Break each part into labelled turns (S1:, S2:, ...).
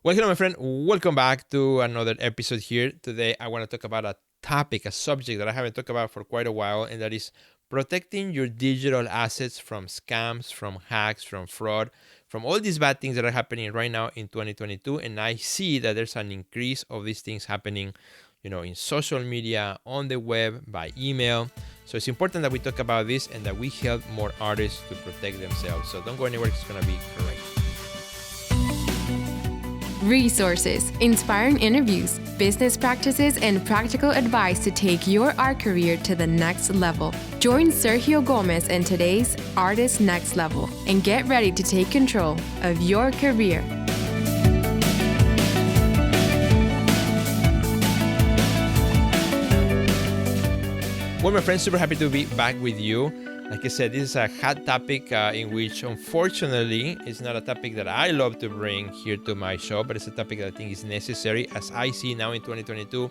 S1: Well, hello, my friend. Welcome back to another episode here. Today, I want to talk about a topic, a subject that I haven't talked about for quite a while, and that is protecting your digital assets from scams, from hacks, from fraud, from all these bad things that are happening right now in 2022. And I see that there's an increase of these things happening, in social media, on the web, by email. So it's important that we talk about this and that we help more artists to protect themselves. So don't go anywhere. It's going to be great.
S2: Resources, inspiring interviews, business practices, and practical advice to take your art career to the next level. Join Sergio Gomez in today's Artist Next Level and get ready to take control of your career.
S1: Well, my friends, super happy to be back with you. Like I said, this is a hot topic in which, unfortunately, it's not a topic that I love to bring here to my show, but it's a topic that I think is necessary. As I see now in 2022,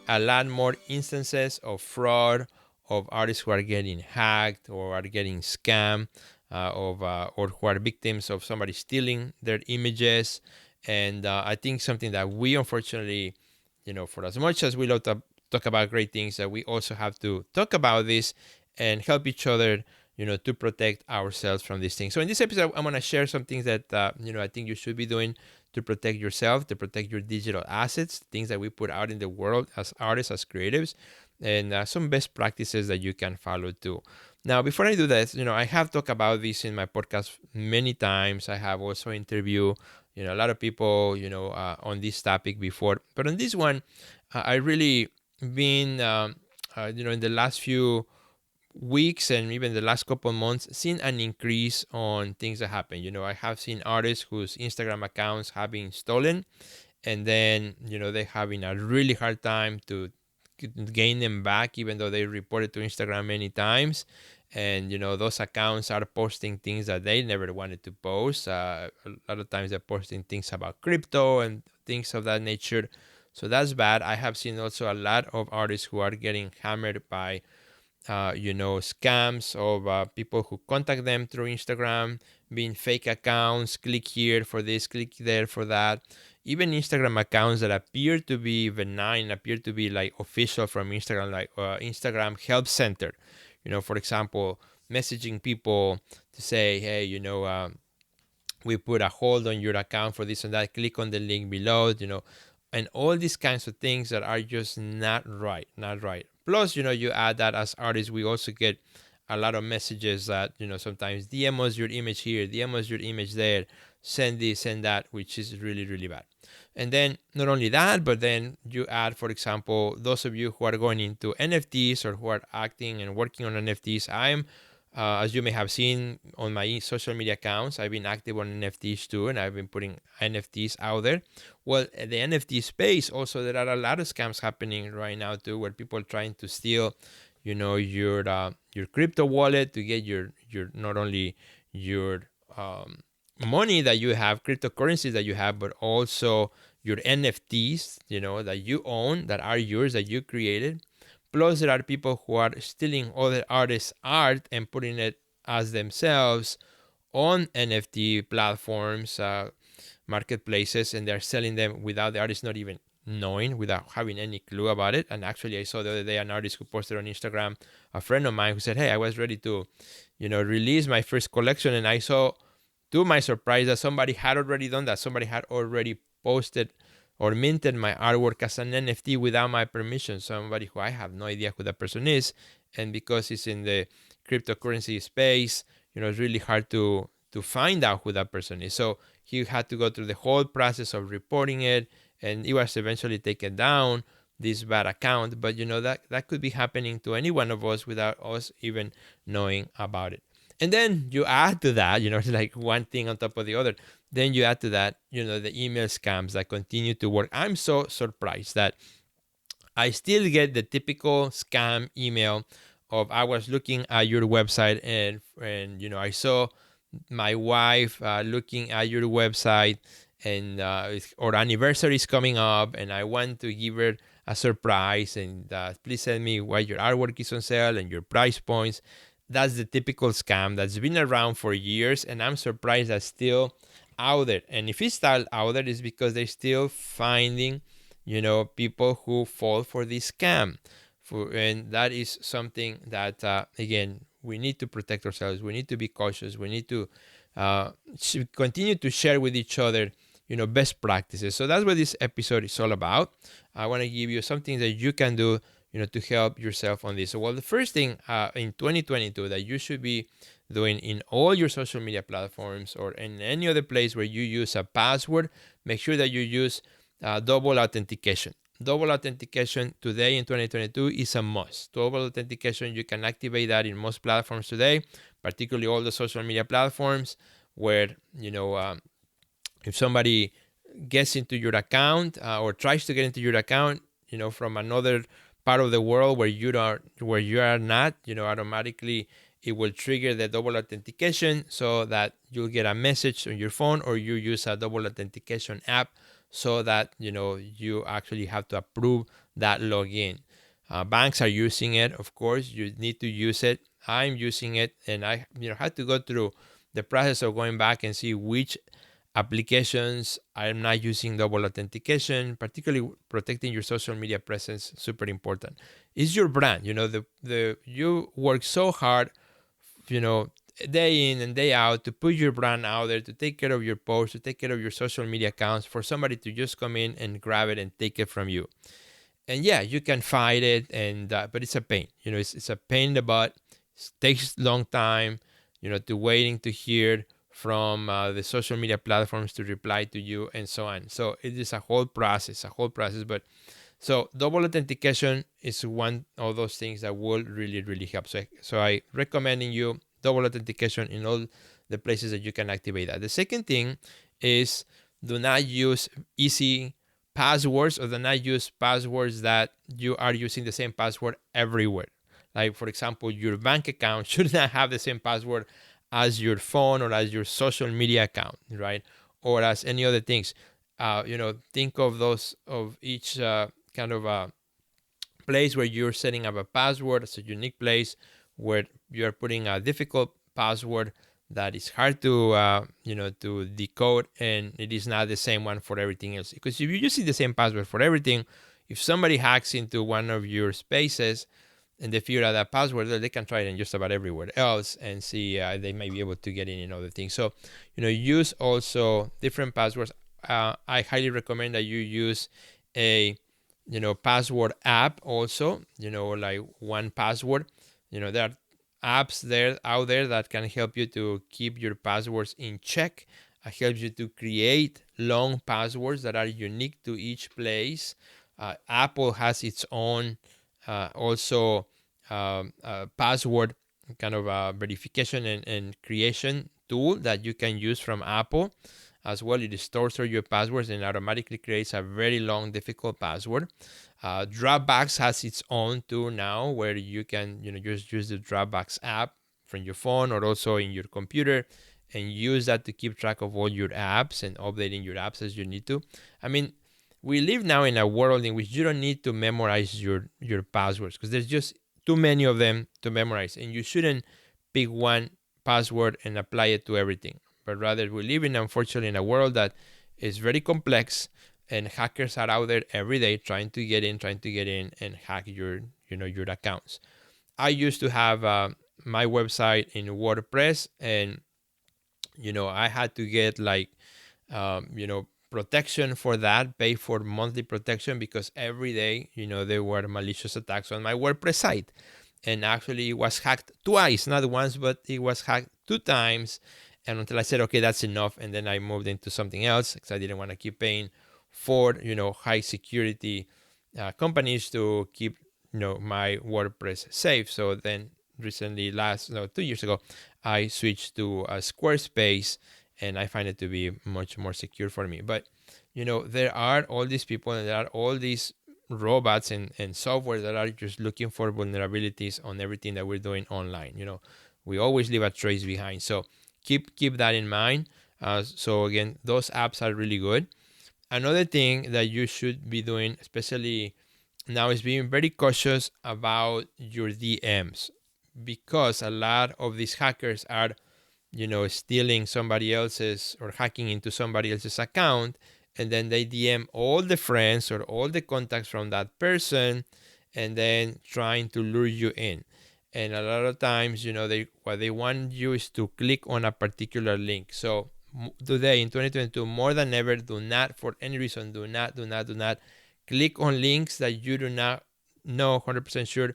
S1: a lot more instances of fraud, of artists who are getting hacked or are getting scammed, or who are victims of somebody stealing their images. And I think something that we, unfortunately, for as much as we love to talk about great things, that we also have to talk about this and help each other, to protect ourselves from these things. So in this episode, I'm going to share some things that, I think you should be doing to protect yourself, to protect your digital assets, things that we put out in the world as artists, as creatives, and some best practices that you can follow too. Now, before I do this, I have talked about this in my podcast many times. I have also interviewed, a lot of people, on this topic before. But on this one, I really been, in the last few weeks and even the last couple of months, seen an increase on things that happen. I have seen artists whose Instagram accounts have been stolen, and then, they're having a really hard time to gain them back, even though they reported to Instagram many times. And, those accounts are posting things that they never wanted to post. A lot of times they're posting things about crypto and things of that nature. So that's bad. I have seen also a lot of artists who are getting hammered by scams of people who contact them through Instagram, being fake accounts, click here for this, click there for that. Even Instagram accounts that appear to be benign, appear to be like official from Instagram, like Instagram Help Center. For example, messaging people to say, hey, we put a hold on your account for this and that, click on the link below, and all these kinds of things that are just not right. Plus, you add that as artists, we also get a lot of messages that, sometimes DM us your image here, DM us your image there, send this, send that, which is really, really bad. And then not only that, but then you add, for example, those of you who are going into NFTs or who are acting and working on NFTs. I'm, as you may have seen on my social media accounts, I've been active on NFTs too, and I've been putting NFTs out there. Well, the NFT space also, there are a lot of scams happening right now too, where people are trying to steal, your crypto wallet to get your not only your money that you have, cryptocurrencies that you have, but also your NFTs, that you own, that are yours, that you created. Plus, there are people who are stealing other artists' art and putting it as themselves on NFT platforms, marketplaces, and they're selling them without the artist not even knowing, without having any clue about it. And actually, I saw the other day an artist who posted on Instagram, a friend of mine, who said, hey, I was ready to, release my first collection, and I saw, to my surprise, that somebody had already done that. Somebody had already posted or minted my artwork as an NFT without my permission. Somebody who I have no idea who that person is. And because it's in the cryptocurrency space, it's really hard to find out who that person is. So he had to go through the whole process of reporting it, and it was eventually taken down, this bad account. But that could be happening to any one of us without us even knowing about it. And then you add to that, it's like one thing on top of the other. Then you add to that, the email scams that continue to work. I'm so surprised that I still get the typical scam email of, I was looking at your website and I saw my wife looking at your website, and our anniversary is coming up, and I want to give her a surprise, and please send me why your artwork is on sale and your price points. That's the typical scam that's been around for years, and I'm surprised that still out there. And if it's still out there, it's because they're still finding, people who fall for this scam. And that is something that, again, we need to protect ourselves. We need to be cautious. We need to continue to share with each other, best practices. So that's what this episode is all about. I want to give you something that you can do, to help yourself on this. So, well, the first thing in 2022 that you should be doing in all your social media platforms or in any other place where you use a password, make sure that you use double authentication. Double authentication today in 2022 is a must. Double authentication, you can activate that in most platforms today, particularly all the social media platforms where, if somebody gets into your account or tries to get into your account, from another part of the world where you are not, automatically it will trigger the double authentication so that you'll get a message on your phone, or you use a double authentication app so that you actually have to approve that login. Banks are using it, of course. You need to use it. I'm using it, and I had to go through the process of going back and see which applications I'm not using double authentication. Particularly protecting your social media presence, super important. It's your brand. You work so hard, day in and day out to put your brand out there, to take care of your posts, to take care of your social media accounts, for somebody to just come in and grab it and take it from you. And yeah, you can fight it, and but it's a pain. It's a pain in the butt. It takes long time, to waiting to hear from the social media platforms to reply to you and so on. So it is a whole process. But so double authentication is one of those things that will really, really help. So I recommending you double authentication in all the places that you can activate that. The second thing is, do not use easy passwords, or do not use passwords that you are using the same password everywhere. Like, for example, your bank account should not have the same password as your phone or as your social media account, right? Or as any other things. Think of each kind of a place where you're setting up a password. It's a unique place where you're putting a difficult password that is hard to to decode, and it is not the same one for everything else. Because if you use the same password for everything, if somebody hacks into one of your spaces and they figure out that password, they can try it in just about everywhere else and see they may be able to get in other things. So, use also different passwords. I highly recommend that you use a, password app also, like 1Password. There are apps out there that can help you to keep your passwords in check. It helps you to create long passwords that are unique to each place. Apple has its own also password kind of verification and creation tool that you can use from Apple as well. It stores all your passwords and automatically creates a very long, difficult password. Dropbox has its own tool now where you can just use the Dropbox app from your phone or also in your computer and use that to keep track of all your apps and updating your apps as you need to. I mean, we live now in a world in which you don't need to memorize your passwords because there's just too many of them to memorize, and you shouldn't pick one password and apply it to everything. But rather, we live in, unfortunately, in a world that is very complex, and hackers are out there every day trying to get in and hack your accounts. I used to have my website in WordPress, and I had to get like protection for that, pay for monthly protection, because every day there were malicious attacks on my WordPress site. And actually it was hacked twice, not once, but it was hacked 2 times. And until I said, okay, that's enough, and then I moved into something else because I didn't want to keep paying for high security companies to keep my WordPress safe. So then recently, 2 years ago, I switched to Squarespace, and I find it to be much more secure for me. But there are all these people, and there are all these robots and software that are just looking for vulnerabilities on everything that we're doing online. We always leave a trace behind. So keep that in mind. So again, those apps are really good. Another thing that you should be doing, especially now, is being very cautious about your DMs, because a lot of these hackers are stealing somebody else's or hacking into somebody else's account, and then they DM all the friends or all the contacts from that person, and then trying to lure you in. And a lot of times, what they want you is to click on a particular link. So today in 2022, more than ever, do not, for any reason, do not click on links that you do not know 100% sure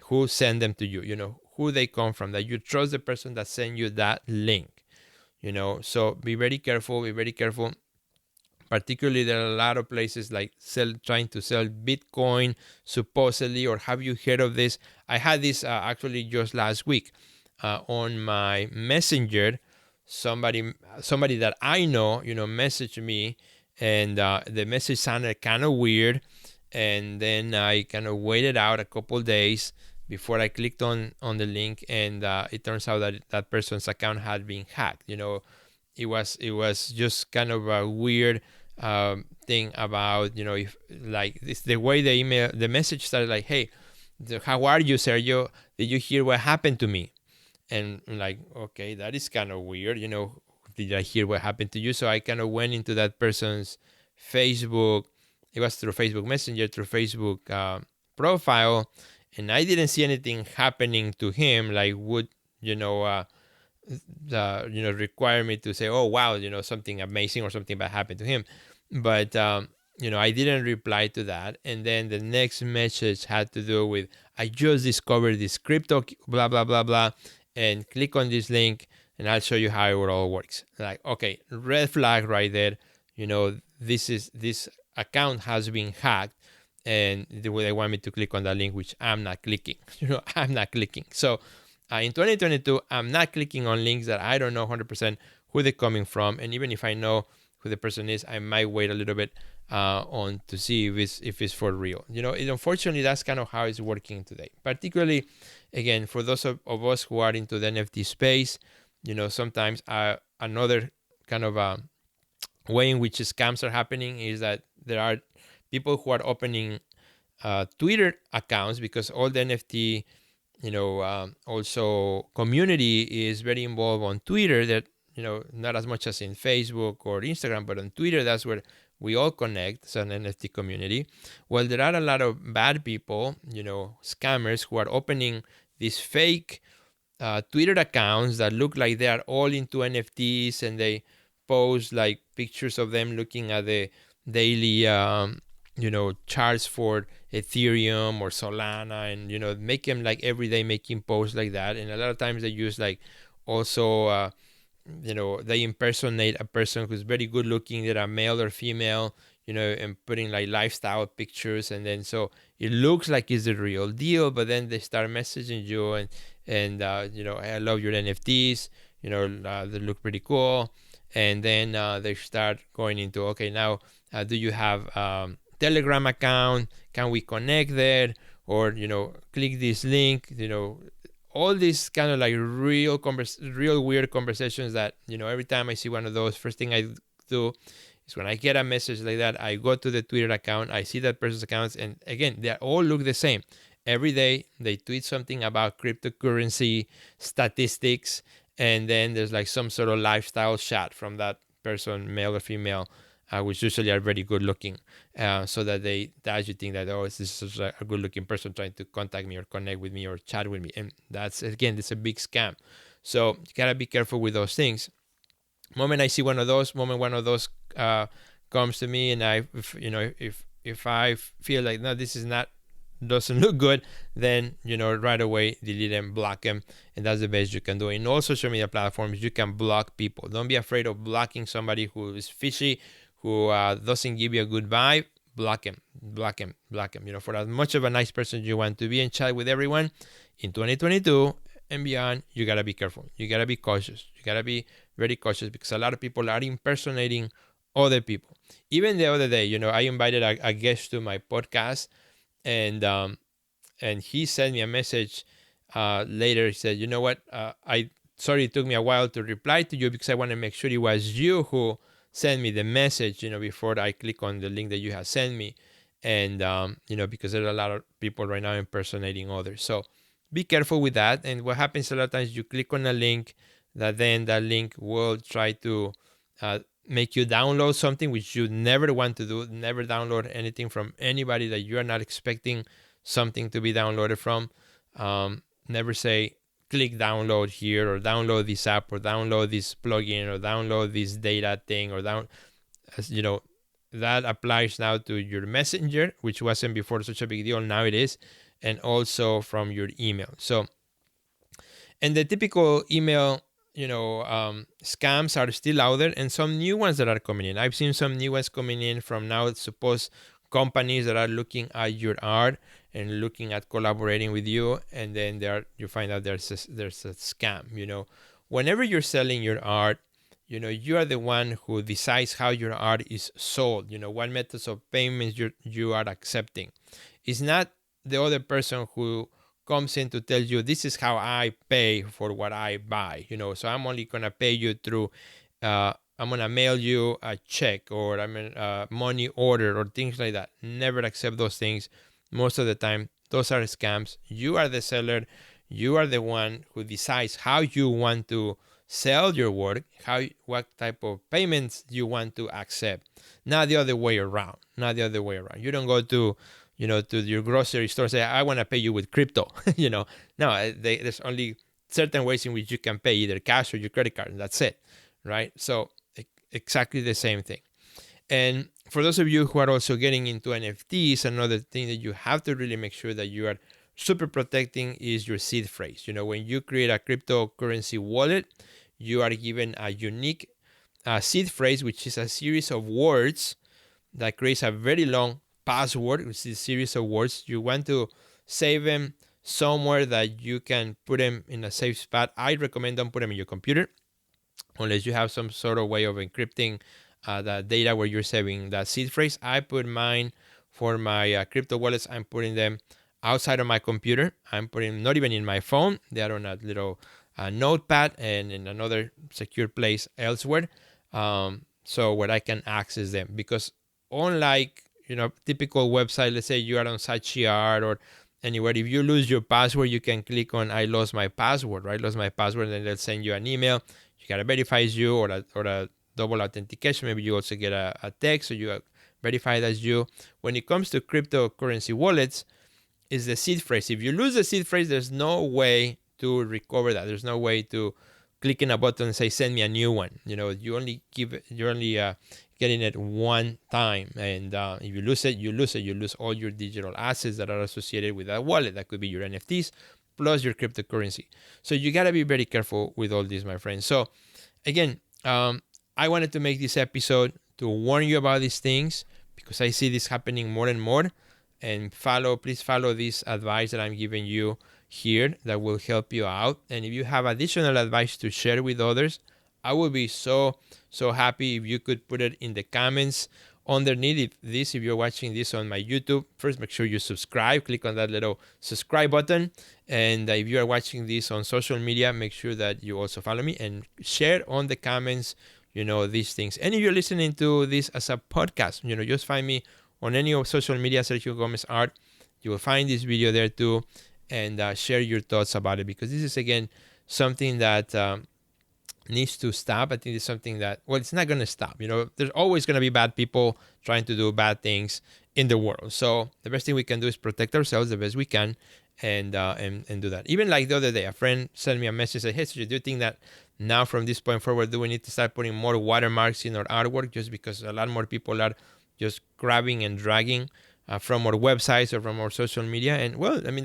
S1: who sent them to you, who they come from, that you trust the person that sent you that link. So be very careful. Particularly, there are a lot of places like trying to sell Bitcoin, supposedly, or have you heard of this? I had this actually just last week on my messenger. Somebody that I know, messaged me, and the message sounded kind of weird. And then I kind of waited out a couple days before I clicked on the link, and it turns out that that person's account had been hacked. It was just kind of a weird thing about, if like this, the way the message started, like, hey, how are you, Sergio? Did you hear what happened to me? And I'm like, okay, that is kind of weird. Did I hear what happened to you? So I kind of went into that person's Facebook. It was through Facebook Messenger, through Facebook profile, and I didn't see anything happening to him like would require me to say, oh wow, something amazing or something bad happened to him. But I didn't reply to that. And then the next message had to do with, I just discovered this crypto blah blah blah blah, and click on this link and I'll show you how it all works. Like, okay, red flag right there. This account has been hacked, and they want me to click on that link, which I'm not clicking. I'm not clicking. So in 2022, I'm not clicking on links that I don't know 100% who they're coming from. And even if I know who the person is, I might wait a little bit on to see if it's for real. Unfortunately, that's kind of how it's working today. Particularly, again, for those of us who are into the NFT space, sometimes another kind of way in which scams are happening is that there are people who are opening Twitter accounts, because all the NFT also community is very involved on Twitter, that not as much as in Facebook or Instagram, but on Twitter, that's where we all connect. It's an NFT community. Well, there are a lot of bad people, scammers, who are opening these fake Twitter accounts that look like they are all into NFTs, and they post like pictures of them looking at the daily charts for Ethereum or Solana, and make them like every day making posts like that. And a lot of times they use like also they impersonate a person who's very good looking, that are male or female, and putting like lifestyle pictures, and then so it looks like it's the real deal. But then they start messaging you and I love your NFTs, they look pretty cool. And then they start going into, okay, now do you have Telegram account? Can we connect there? Or click this link. All these kind of like real weird conversations that every time I see one of those, first thing I do is, when I get a message like that, I go to the Twitter account, I see that person's accounts, and again, they all look the same. Every day they tweet something about cryptocurrency statistics, and then there's like some sort of lifestyle shot from that person, male or female, which usually are very good looking, so that you think that, oh, this is a good looking person trying to contact me or connect with me or chat with me. And that's a big scam. So you gotta be careful with those things. Moment I see one of those comes to me, and if I feel like, no, this is not, doesn't look good, then right away delete them, block them. And that's the best you can do. In all social media platforms, you can block people. Don't be afraid of blocking somebody who is fishy, who doesn't give you a good vibe. Block him. For as much of a nice person you want to be and chat with everyone, in 2022 and beyond, you gotta be careful. You gotta be cautious. You gotta be very cautious, because a lot of people are impersonating other people. Even the other day, I invited a guest to my podcast, and he sent me a message later. He said, you know what, sorry it took me a while to reply to you, because I want to make sure it was you who sent me the message, before I click on the link that you have sent me. And because there are a lot of people right now impersonating others. So be careful with that. And what happens a lot of times, you click on a link that then that link will try to uh, make you download something which you never want to do. Never download anything from anybody that you are not expecting something to be downloaded from. Never say click download here, or download this app, or download this plugin, or download this data thing, or you know, that applies now to your messenger, which wasn't before such a big deal. Now it is. And also from your email. So, and the typical email, scams are still out there, and some new ones that are coming in. I've seen some new ones coming in from now supposed companies that are looking at your art and looking at collaborating with you, and then you find out there's a scam. Whenever you're selling your art, you are the one who decides how your art is sold. What methods of payments you are accepting. It's not the other person who comes in to tell you, this is how I pay for what I buy. So I'm only gonna pay you through I'm gonna mail you a check, or money order, or things like that. Never accept those things. Most of the time those are scams. You are the seller. You are the one who decides how you want to sell your work, what type of payments you want to accept. Not the other way around. You don't go to to your grocery store, say, I want to pay you with crypto. No, there's only certain ways in which you can pay, either cash or your credit card, and that's it, right? So exactly the same thing. And for those of you who are also getting into NFTs, another thing that you have to really make sure that you are super protecting is your seed phrase. When you create a cryptocurrency wallet, you are given a unique seed phrase, which is a series of words that creates a very long password, which is a series of words. You want to save them somewhere that you can put them in a safe spot. I recommend don't put them in your computer unless you have some sort of way of encrypting the data where you're saving that seed phrase. I put mine for my crypto wallets. I'm putting them outside of my computer. I'm putting them not even in my phone. They are on a little notepad and in another secure place elsewhere, so where I can access them. Because unlike typical website, let's say you are on Sachiart or anywhere, if you lose your password, you can click on I lost my password, right? Lost my password, and then they'll send you an email. You gotta verify it's you, or a double authentication. Maybe you also get a text, so you verify that's you. When it comes to cryptocurrency wallets, is the seed phrase. If you lose the seed phrase, there's no way to recover that. There's no way to click in a button and say send me a new one. You're only getting it one time, and if you lose it, you lose all your digital assets that are associated with that wallet. That could be your NFTs plus your cryptocurrency. So you got to be very careful with all this, my friends. So again, I wanted to make this episode to warn you about these things, because I see this happening more and more. And please follow this advice that I'm giving you here, that will help you out. And if you have additional advice to share with others, I would be so happy if you could put it in the comments underneath if you're watching this on my YouTube. First, make sure you subscribe. Click on that little subscribe button. And if you are watching this on social media, make sure that you also follow me and share on the comments, these things. And if you're listening to this as a podcast, just find me on any of social media, Sergio Gomez Art. You will find this video there too, and share your thoughts about it, because this is, again, something that needs to stop. I think it's something that, it's not going to stop. There's always going to be bad people trying to do bad things in the world. So the best thing we can do is protect ourselves the best we can, and do that. Even like the other day, a friend sent me a message, said, hey, Sergio, do you think that now from this point forward, do we need to start putting more watermarks in our artwork, just because a lot more people are just grabbing and dragging from our websites or from our social media? And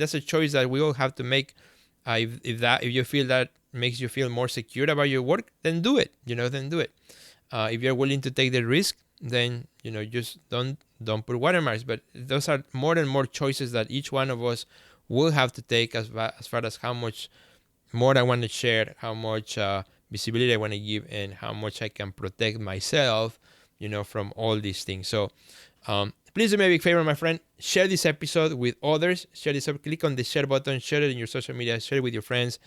S1: that's a choice that we all have to make. If you feel that makes you feel more secure about your work, then do it. If you're willing to take the risk, then just don't put watermarks. But those are more and more choices that each one of us will have to take, as far as how much more I want to share, how much visibility I want to give, and how much I can protect myself from all these things. So please do me a big favor, my friend. Share this episode with others. Click on the share button. Share it in your social media. Share it with your friends.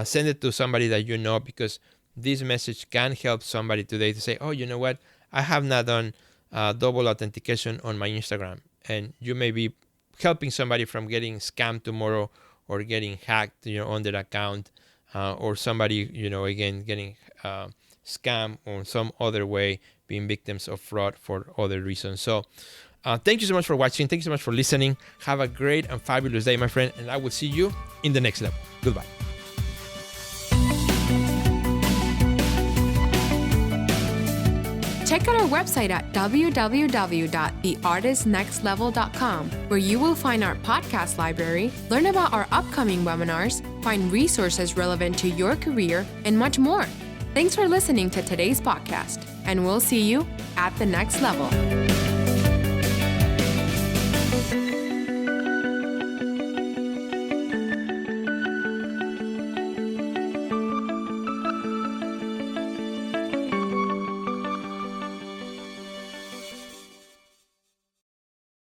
S1: Send it to somebody that you know, because this message can help somebody today to say, oh, you know what? I have not done double authentication on my Instagram. And you may be helping somebody from getting scammed tomorrow, or getting hacked on their account or somebody, again, getting scammed or some other way, being victims of fraud for other reasons. So thank you so much for watching. Thank you so much for listening. Have a great and fabulous day, my friend, and I will see you in the next level. Goodbye.
S2: Check out our website at www.theartistnextlevel.com, where you will find our podcast library, learn about our upcoming webinars, find resources relevant to your career, and much more. Thanks for listening to today's podcast, and we'll see you at the next level.